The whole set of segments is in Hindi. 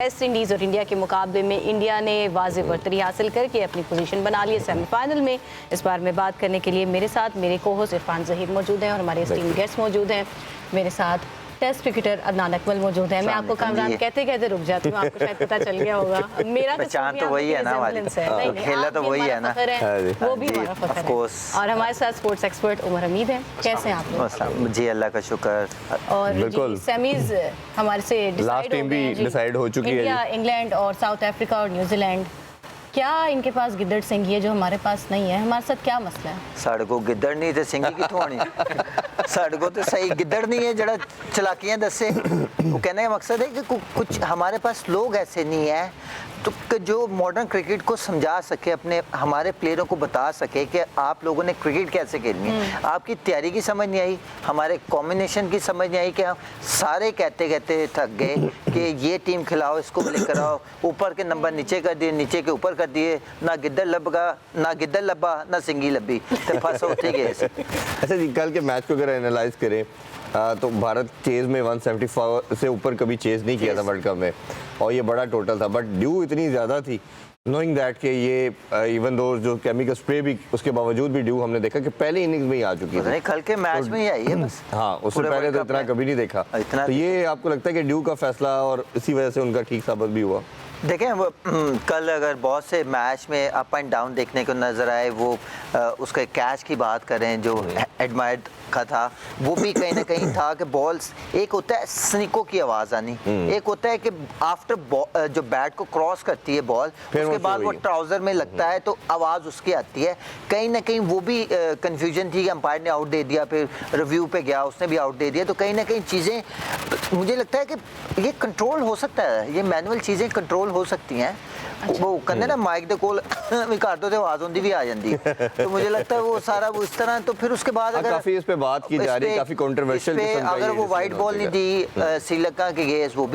वेस्ट इंडीज़ और इंडिया के मुकाबले में इंडिया ने वाज़ेह बरतरी हासिल करके अपनी पोजीशन बना ली है सेमीफाइनल में। इस बार में बात करने के लिए मेरे साथ मेरे को-होस्ट इरफान ज़हीर मौजूद हैं और हमारे टीम गेस्ट मौजूद हैं। मेरे साथ टेस्ट क्रिकेटर अदनान अकमल मौजूद है। मैं आपको कामरान कहते कहते रुक जाती हूँ, आपको शायद पता चल गया होगा। मेरा पहचान तो वही है ना हमारी, खेला तो वही है ना, वो भी हमारा फख्र है। और हमारे साथ स्पोर्ट्स एक्सपर्ट उमर हमीद हैं। कैसे हैं आप लोग? जी अल्लाह का शुक्र। और सेमीज हमारे से लास्ट टीम भी डिसाइड हो चुकी है। इंडिया, इंग्लैंड और साउथ अफ्रीका और न्यूजीलैंड। क्या इनके पास गिद्दड़ सिंगी है जो हमारे पास नहीं है? हमारे साथ क्या मसला है? साढ़े को गिद्दड़ नहीं तो सिंगी कितों आनी? साढ़े को तो सही गिद्दड़ नहीं है जड़ा चलाकियां दसे। वो कहने का मकसद है कि कुछ हमारे पास लोग ऐसे नहीं है तो जो मॉडर्न क्रिकेट को समझा सके, अपने हमारे प्लेयरों को बता सके कि आप लोगों ने क्रिकेट कैसे खेलनी है। आपकी तैयारी की समझ नहीं आई, हमारे कॉम्बिनेशन की समझ नहीं आई कि हम सारे कहते कहते थक गए कि ये टीम खिलाओ, इसको लेकर आओ, ऊपर के नंबर नीचे कर दिए, नीचे के ऊपर कर दिए, ना गिद्दड़ लब्बा ना सिंगी लब्बी, तो फंस होते गए। अच्छा जी, कल के मैच को अगर एनालाइज करें तो भारत चेज में 175 से ऊपर कभी चेज नहीं किया था वर्ल्ड कप में, और ये बड़ा टोटल था, बट ड्यू इतनी ज़्यादा थी नोइंग दैट कि ये इवन दो जो केमिकल स्प्रे भी उसके बावजूद भी ड्यू हमने देखा कि पहली इनिंग्स में ही आ चुकी थी। कल के मैच में ही आई है बस। हाँ, उससे पहले तो इतना कभी नहीं देखा। तो ये आपको लगता है कि ड्यू का फैसला और इसी वजह से उनका ठीक साबित भी हुआ? देखें वो कल अगर बहुत से मैच में अप एंड डाउन देखने को नज़र आए, वो उसके कैच की बात करें जो एडमायर्ड का था, वो भी कहीं ना कहीं था कि बॉल्स, एक होता है स्निकों की आवाज़ आनी, एक होता है कि आफ्टर जो बैट को क्रॉस करती है बॉल, उसके बाद वो ट्राउज़र में लगता है तो आवाज़ उसकी आती है। कहीं ना कहीं वो भी कन्फ्यूजन थी कि अंपायर ने आउट दे दिया, फिर रिव्यू पे गया उसने भी आउट दे दिया, तो कहीं ना कहीं चीज़ें मुझे लगता है कि ये कंट्रोल हो सकता है, ये मैनुअल चीज़ें कंट्रोल हो सकती हैं। अच्छा। वो कहते ना माइक दे कोल भी कर दो तो आवाज होंदी भी आ जाती है। तो मुझे लगता है वो सारा वो इस तरह, तो फिर उसके बाद अगर काफी इस पे बात की जा रही है, काफी कंट्रोवर्शियल अगर वो वाइट बॉल नहीं दी श्रीलंका के गेस, वो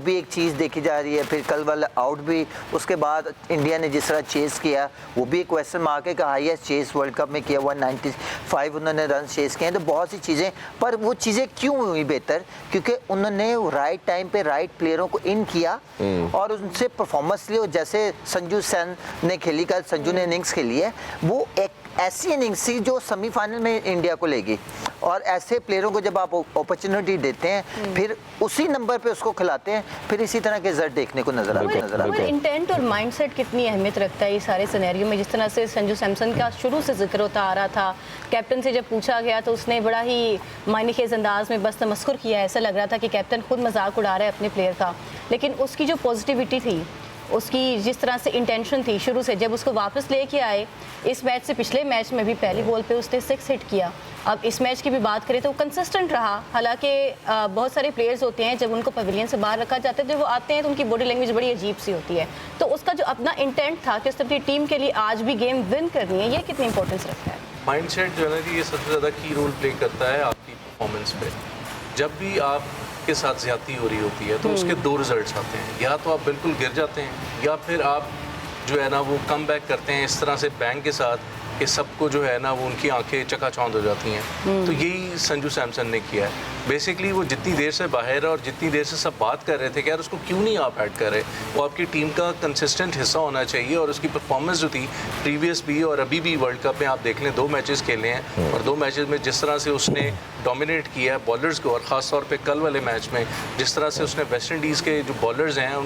भी एक चीज़ देखी जा रही है। फिर कल वाला आउट भी, उसके बाद इंडिया ने जिस तरह चेस किया वो भी एक क्वेश्चन मार्क है कि हाईएस्ट चेस वर्ल्ड कप में किया, 195 उन्होंने रन चेस किए हैं। तो बहुत सी चीज़ें, पर वो चीज़ें क्यों हुई बेहतर? क्योंकि उन्होंने राइट टाइम पे राइट प्लेयरों को इन किया और उनसे परफॉर्मेंस लिया। जैसे संजू सैन ने खेली, कल संजू ने इनिंग्स खेली है, वो एक ऐसी इनिंग्स थी जो सेमीफाइनल में इंडिया को लेगी। और ऐसे प्लेयरों को जब आप अपॉर्चुनिटी देते हैं, फिर उसी नंबर पे उसको खिलाते हैं, फिर इसी तरह के रिजल्ट देखने को नजर आते हैं। इंटेंट और माइंडसेट कितनी अहमियत रखता है ये सारे सिनेरियो में? जिस तरह से संजू सैमसन का शुरू से जिक्र होता आ रहा था, कैप्टन से जब पूछा गया तो उसने बड़ा ही मायनेखेज अंदाज में बस तमस्कुर किया, ऐसा लग रहा था कि कैप्टन खुद मजाक उड़ा रहा है अपने प्लेयर का। लेकिन उसकी जो पॉजिटिविटी थी, उसकी जिस तरह से इंटेंशन थी शुरू से, जब उसको वापस लेके आए इस मैच से, पिछले मैच में भी पहली बॉल पे उसने 6 हिट किया। अब इस मैच की भी बात करें तो वो कंसिस्टेंट रहा। हालांकि बहुत सारे प्लेयर्स होते हैं जब उनको पवेलियन से बाहर रखा जाता है, जब वो आते हैं तो उनकी बॉडी लैंग्वेज बड़ी अजीब सी होती है। तो उसका जो अपना इंटेंट था कि उसने अपनी टीम के लिए आज भी गेम विन करनी है, ये कितनी इंपॉर्टेंस रखता है? माइंडसेट जो है ना, ये सबसे ज़्यादा की रोल प्ले करता है आपकी परफॉर्मेंस पे। जब भी आप के साथ ज़्यादती हो रही होती है तो उसके 2 रिजल्ट्स आते हैं, या तो आप बिल्कुल गिर जाते हैं या फिर आप जो है ना वो कम बैक करते हैं इस तरह से बैंग के साथ कि सबको जो है ना वो उनकी आंखें चकाचौंध हो जाती हैं। तो यही संजू सैमसन ने किया है। बेसिकली वो जितनी देर से बाहर है और जितनी देर से सब बात कर रहे थे कि यार उसको क्यों नहीं आप ऐड कर रहे, वो आपकी टीम का कंसिस्टेंट हिस्सा होना चाहिए। और उसकी परफॉर्मेंस जो थी प्रीवियस भी और अभी भी वर्ल्ड कप में आप देख लें, 2 मैचेस खेले हैं और 2 मैचेस में जिस तरह से उसने डोमिनेट किया है बॉलर्स को, और ख़ास तौर पे कल वाले मैच में जिस तरह से उसने वेस्ट इंडीज़ के जो बॉलर्स हैं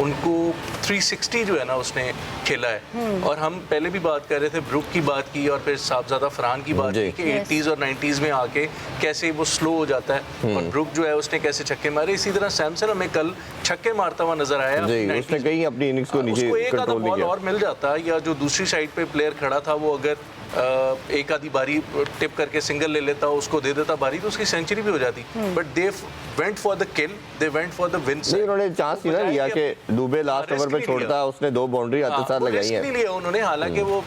उनको 360 जो है ना उसने खेला है। और हम पहले भी बात कर रहे थे, ब्रुक की बात की और फिर साहबजादा फरहान की बात की कि 80s और 90s में आके कैसे वो स्लो हो जाता है और ब्रुक जो है उसने कैसे छक्के मारे। इसी तरह सैमसन हमें कल छक्के मारता हुआ नजर आया। उसने कहीं अपनी इनिंग्स को नीचे कंट्रोल नहीं किया। और मिल जाता, या जो दूसरी साइड पे प्लेयर खड़ा था वो अगर एक आधी बारी टिप करके सिंगल ले लेता, उसको दे देता बारी, तो उसकी सेंचुरी भी हो जाती। But they went for the kill, they went for the win. उन्होंने चांस नहीं लिया कि दुबे लास्ट ओवर पे छोड़ता, उसने 2 बाउंड्री आते साथ लगाई है। रिस्क नहीं लिया उन्होंने, हालांकि वो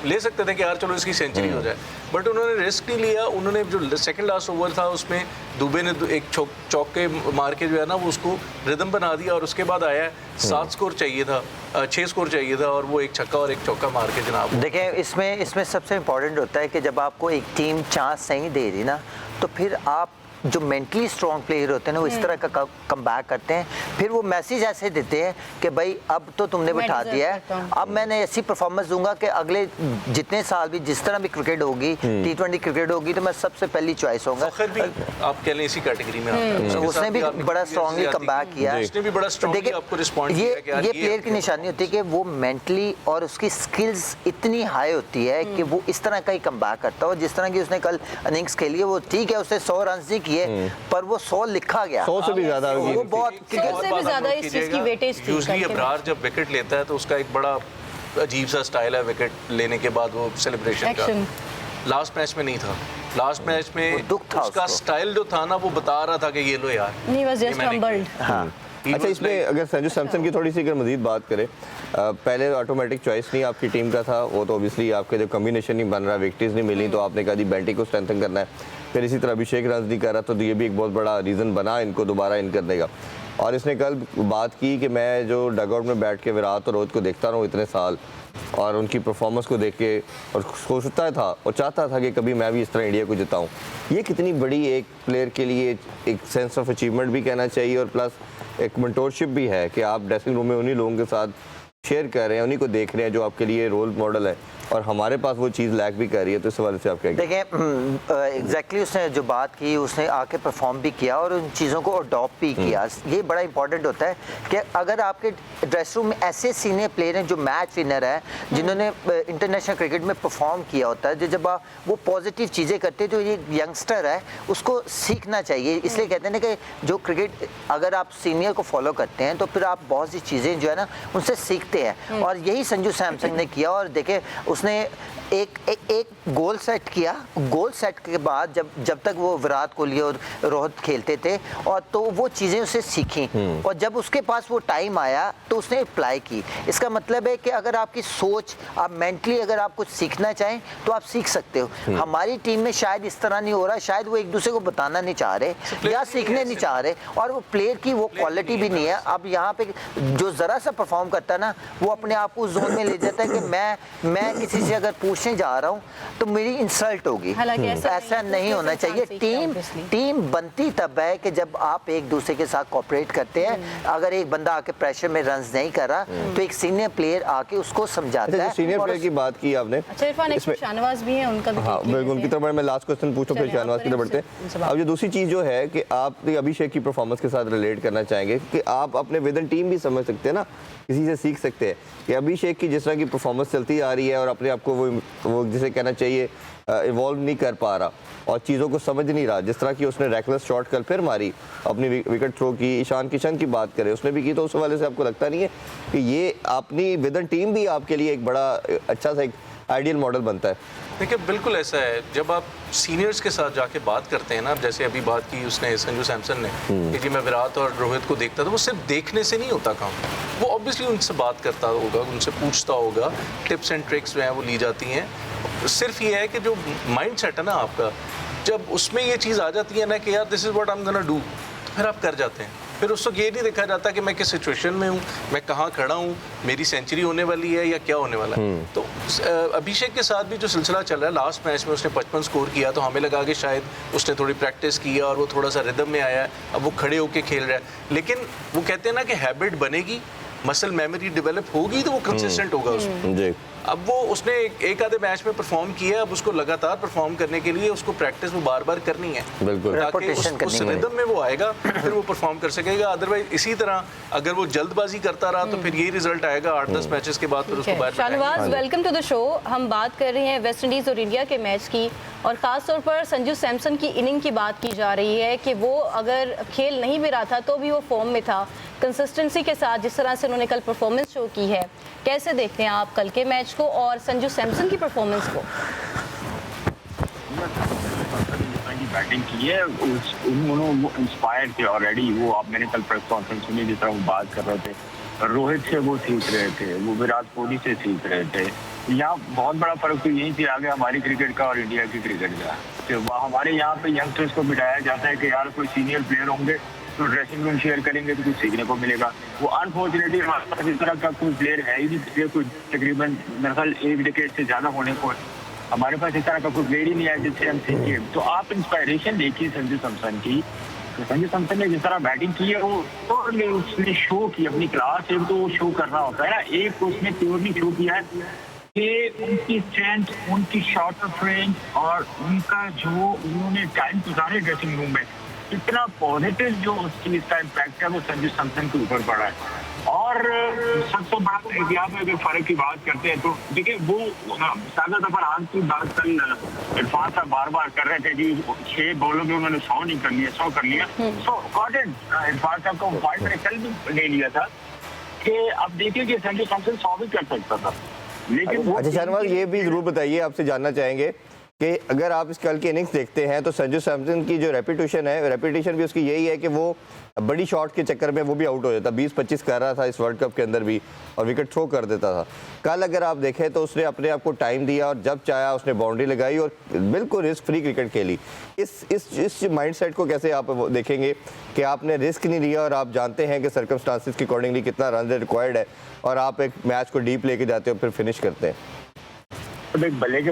ले सकते थे कि यार चलो इसकी सेंचुरी हो जाए, बट उन्होंने रिस्क नहीं लिया। उन्होंने जो सेकंड लास्ट ओवर था उसमें दुबे ने एक चौके मार के जो है ना वो उसको रिदम बना दिया, और उसके बाद आया 7 स्कोर चाहिए था, 6 स्कोर चाहिए था, और वो एक छक्का और एक चौका मार के जनाब। देखें इसमें सबसे इम्पोर्टेंट होता है कि जब आपको एक टीम चांस नहीं दे रही ना, तो फिर आप जो मेंटली स्ट्रॉन्ग प्लेयर होते हैं ना वो इस तरह का कम बैक करते हैं, फिर वो मैसेज ऐसे देते हैं कि भाई अब तो तुमने मैं बिठा deserve दिया करता है, हूं। अब मैंने ऐसी परफॉर्मेंस दूंगा कि अगले जितने साल भी जिस तरह भी क्रिकेट होगी, T20 क्रिकेट होगी, तो मैं सबसे पहली चॉइस होगा। फखर भी आप कह लें इसी कैटेगरी में आता है। उसके उसने साथ भी आपने बड़ा क्लियर स्ट्रांगली ज्यादती कम बैक की। किया है। उसने भी बड़ा स्ट्रांगली देखिए, आपको रिस्पॉन्ड ये किया कि यार ये प्लेयर की निशानी होती है कि वो मेंटली और उसकी स्किल्स इतनी हाई होती है कि वो इस तरह का ही कम बैक करता है। और जिस तरह की उसने कल इनिंग्स खेली है, वो ठीक है उसने 100 रन नहीं किए, पर वो 100 लिखा गया। 100 से भी ज्यादा वो होगी। बहुत सौ से भी ज्यादा इस चीज की वेटेज थी यूजुअली कल के अबरार जब विकेट लेता है तो उसका एक बड़ा अजीब सा स्टाइल है विकेट लेने के बाद वो सेलिब्रेशन का। Action. लास्ट मैच में नहीं था। लास्ट मैच में वो दुख था उसका उसको। स्टाइल जो था ना वो बता रहा था कि ये लो यार। He was ये just मैंने humbled. किया। हाँ। He अच्छा, was इसमें like- अगर संजू सैमसन की थोड़ी सी अगर मजीद बात करें, पहले ऑटोमेटिक चॉइस नहीं आपकी टीम का था, वो तो ऑब्वियसली आपके जब कम्बिनेशन नहीं बन रहा, विकेट्स नहीं मिली, तो आपने कहा जी बेंटी को स्ट्रेंथन करना है। फिर इसी तरह अभिषेक रन नहीं कर रहा, तो ये भी एक बहुत बड़ा रीज़न बना इनको दोबारा इन करने का। और इसने कल बात की कि मैं जो डगआउट में बैठ के विराट और रोहित को देखता रहा हूँ इतने साल, और उनकी परफॉर्मेंस को देख के और सोचता था और चाहता था कि कभी मैं भी इस तरह इंडिया को जिताऊं। ये कितनी बड़ी एक प्लेयर के लिए एक सेंस ऑफ अचीवमेंट भी कहना चाहिए, और प्लस एक मेंटोरशिप भी है कि आप ड्रेसिंग रूम में उन्हीं लोगों के साथ शेयर कर रहे हैं, उन्हीं को देख रहे हैं जो आपके लिए रोल मॉडल है, और हमारे पास वो चीज़ लैक भी कर रही है। तो इस हवाले से आप क्या कहेंगे? देखें, एग्जैक्टली उसने जो बात की, उसने आके परफॉर्म भी किया और उन चीज़ों को अडॉप्ट भी किया। ये बड़ा इंपॉर्टेंट होता है कि अगर आपके ड्रेसिंग रूम में ऐसे सीनियर प्लेयर हैं जो मैच विनर है, जिन्होंने इंटरनेशनल क्रिकेट में परफॉर्म किया होता है, जब आप वो पॉजिटिव चीज़ें करते हैं, तो ये यंगस्टर है उसको सीखना चाहिए। इसलिए कहते हैं ना कि जो क्रिकेट अगर आप सीनियर को फॉलो करते हैं तो फिर आप बहुत सी चीज़ें जो है ना उनसे सीखते हैं, और यही संजू सैमसन ने किया। और देखे उसने एक गोल सेट किया। गोल सेट के बाद जब तक वो विराट कोहली और रोहित खेलते थे, और तो वो चीज़ें उसे सीखी, और जब उसके पास वो टाइम आया तो उसने अप्लाई की। इसका मतलब है कि अगर आपकी सोच, आप मेंटली अगर आप कुछ सीखना चाहें तो आप सीख सकते हो। हमारी टीम में शायद इस तरह नहीं हो रहा, शायद वो एक दूसरे को बताना नहीं चाह रहे या सीखने नहीं चाह रहे, और वो प्लेयर की वो क्वालिटी भी नहीं है। अब यहाँ पे जो ज़रा सा परफॉर्म करता है ना, वो अपने आप को जोन में ले जाता है कि मैं किसी से अगर पूछने जा रहा हूँ तो मेरी इंसल्ट होगी। हालांकि ऐसा नहीं होना चाहिए। टीम बनती तब है कि जब आप एक दूसरे के साथ कोऑपरेट करते हैं। अगर एक बंदा आके प्रेशर में रन्स नहीं कर रहा तो एक सीनियर प्लेयर आके उसको समझाता है। सीनियर प्लेयर की बात की आपने, अच्छा इरफान, एक शाहनवाज भी हैं, उनका भी हाँ बिल्कुल, उनकी तरफ मैं लास्ट क्वेश्चन पूछूं फिर चलिए, आप शहनवाज की तरफ करें बढ़ते उनसे हैं। बात। अब ये दूसरी चीज़ जो है कि आप अभिषेक की परफॉर्मेंस के साथ रिलेट करना चाहेंगे कि आप अपने विद इन टीम भी समझ सकते हैं ना, किसी से सीख सकते हैं कि अभिषेक की जिस तरह की परफॉर्मेंस चलती आ रही है और अपने आप को वो जिसे कहना चाहिए इवॉल्व नहीं कर पा रहा और चीज़ों को समझ नहीं रहा। जिस तरह की उसने रैकलेस शॉट कल फिर मारी, अपनी विकेट थ्रो की, ईशान किशन की बात करें उसने भी की, तो उस हवाले से आपको लगता नहीं है कि ये अपनी विद इन टीम भी आपके लिए एक बड़ा अच्छा सा एक आइडियल मॉडल बनता है? देखिए बिल्कुल ऐसा है, जब आप सीनियर्स के साथ जाके बात करते हैं ना, जैसे अभी बात की उसने संजू सैमसन ने कि जी मैं विराट और रोहित को देखता था, वो सिर्फ देखने से नहीं होता काम, वो ऑब्वियसली उनसे बात करता होगा, उनसे पूछता होगा, टिप्स एंड ट्रिक्स जो हैं वो ली जाती हैं। सिर्फ ये है कि जो माइंड सेट है ना आपका, जब उसमें ये चीज़ आ जाती है ना कि यार this is what I am gonna do, फिर आप कर जाते हैं। फिर उस वक्त ये नहीं देखा जाता कि मैं किस सिचुएशन में हूँ, मैं कहाँ खड़ा हूँ, मेरी सेंचुरी होने वाली है या क्या होने वाला है। तो अभिषेक के साथ भी जो सिलसिला चल रहा है, लास्ट मैच में उसने 55 स्कोर किया, तो हमें लगा कि शायद उसने थोड़ी प्रैक्टिस की और वो थोड़ा सा रिदम में आया है, अब वो खड़े होके खेल रहा है। लेकिन वो कहते हैं ना कि हैबिट बनेगी, मसल मेमोरी डेवलप होगी तो वो कंसिस्टेंट होगा उसमें। जी, अब वो उसने एक आधे मैच में परफॉर्म किया, अब उसको लगातार परफॉर्म करने के लिए उसको प्रैक्टिस वो बार बार करनी है, बिल्कुल। ताकि उस रिदम में वो आएगा, फिर वो परफॉर्म कर सकेगा। अदरवाइज इसी तरह अगर वो जल्दबाजी करता रहा तो फिर यही रिजल्ट आएगा 8-10 मैचेस के बाद, फिर उसको बाहर Shahnawaz, welcome to the show. हम बात कर रहे हैं वेस्ट इंडीज़ और इंडिया के मैच की, और ख़ास तौर पर संजू सैमसन की इनिंग की बात की जा रही है कि वो अगर खेल नहीं भी रहा था तो भी वो फॉर्म में था, कंसिस्टेंसी के साथ जिस तरह से उन्होंने कल परफॉर्मेंस शो की है। कैसे देखते हैं आप कल के मैच को और संजू सैमसन की परफॉर्मेंस को? बैटिंग की है उन्होंने इंस्पायर थे ऑलरेडी। वो आप मैंने कल प्रेस कॉन्फ्रेंस सुनी जिस तरह वो बात कर रहे थे, रोहित से वो सीख रहे थे, वो विराट कोहली से सीख रहे थे। यहाँ बहुत बड़ा फर्क तो यही थी आगे हमारी क्रिकेट का और इंडिया की क्रिकेट का, कि हमारे यहाँ पे यंगस्टर्स को बिठाया जाता है कि यार कोई सीनियर प्लेयर होंगे तो ड्रेसिंग रूम शेयर करेंगे तो कुछ सीखने को मिलेगा। वो अनफॉर्चुनेटली हमारे पास इस तरह का कोई प्लेयर है ही नहीं, कोई तकरीबन मेरे ख्याल 1 डिकेड से ज़्यादा होने को हमारे पास इस तरह का कोई प्लेयर ही नहीं है जिससे हम सीखे। तो आप इंस्पायरेशन देखिए संजू सैमसन की। तो संजू सैमसन ने जिस तरह बैटिंग की है वो टोटली उसने शो की अपनी क्लास। एक तो वो शो करना होता है ना, एक उसने प्योरली शो किया है कि उनकी स्ट्रेंथ, उनकी शॉर्ट ऑफ रेंज और उनका जो उन्होंने टाइम गुजारे ड्रेसिंग रूम में, इतना पॉजिटिव जो उस चीज का इम्पैक्ट है वो संजू सैमसन के ऊपर पड़ा है। और सबसे बड़ा एहतियात में अगर फर्क की बात करते हैं तो देखिए वो सादा जफर की बात कल इरफान साहब बार बार कर रहे थे कि 6 बॉलों में उन्होंने 100 नहीं कर लिया, 100 कर लिया। सो गॉटेड इरफान साहब को पॉइंट मैंने कल भी ले लिया था कि अब देखिए कि संजू सैमसन 100 भी कर सकता था, लेकिन अच्छा शाहनवाज, ये भी जरूर बताइए, आपसे जानना चाहेंगे कि अगर आप इस कल की इनिंग्स देखते हैं तो संजू सैमसन की जो रेपिटेशन भी उसकी यही है कि वो बड़ी शॉट के चक्कर में वो भी आउट हो जाता, 20-25 कर रहा था इस वर्ल्ड कप के अंदर भी और विकेट थ्रो कर देता था। कल अगर आप देखें तो उसने अपने आप को टाइम दिया और जब चाहा उसने बाउंड्री लगाई और बिल्कुल रिस्क फ्री क्रिकेट खेली। इस माइंडसेट को कैसे आप देखेंगे कि आपने रिस्क नहीं लिया और आप जानते हैं कि सर्कमस्टांसिस के अकॉर्डिंगली कितना रन रिक्वायर्ड है और आप एक मैच को डीप लेके जाते हो फिर फिनिश करते हैं? तो एक बल्ले के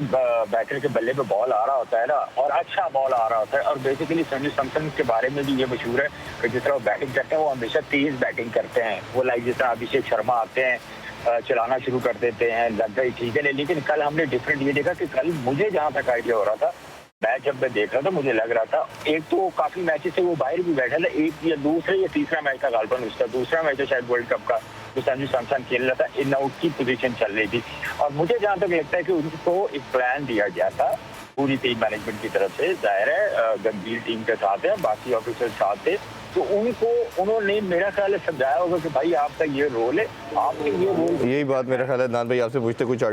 बैटर के बल्ले पे बॉल आ रहा होता है ना, और अच्छा बॉल आ रहा होता है। और बेसिकली संजू सैमसन के बारे में भी ये मशहूर है कि जिस तरह वो बैटिंग करते हैं वो हमेशा तेज बैटिंग करते हैं। वो लाइक जिस तरह अभिषेक शर्मा आते हैं चलाना शुरू कर देते हैं, लग गई ठीक है। लेकिन कल हमने डिफरेंट ये देखा कि कल मुझे जहाँ तक आइडिया हो रहा था, मैच जब मैं देख रहा था मुझे लग रहा था, एक तो काफी मैचेस से वो बाहर भी बैठा था, एक या दूसरे या तीसरा मैच था गालपन उसका, दूसरा मैच है शायद वर्ल्ड कप का, तो संजू सैमसन खेल रहा था, इन आउट की पोजीशन चल रही थी। और मुझे जहाँ तक लगता है कि उनको एक प्लान दिया गया था पूरी टीम मैनेजमेंट की तरफ से, जाहिर है गंभीर टीम के साथ है, बाकी ऑफिसर साथ थे, तो उन्होंने मेरा ख्याल है समझाया होगा कि भाई आपका ये रोल है, आपके ये रोल। यही बात मेरा ख्याल है अदनान भाई आपसे पूछते कुछ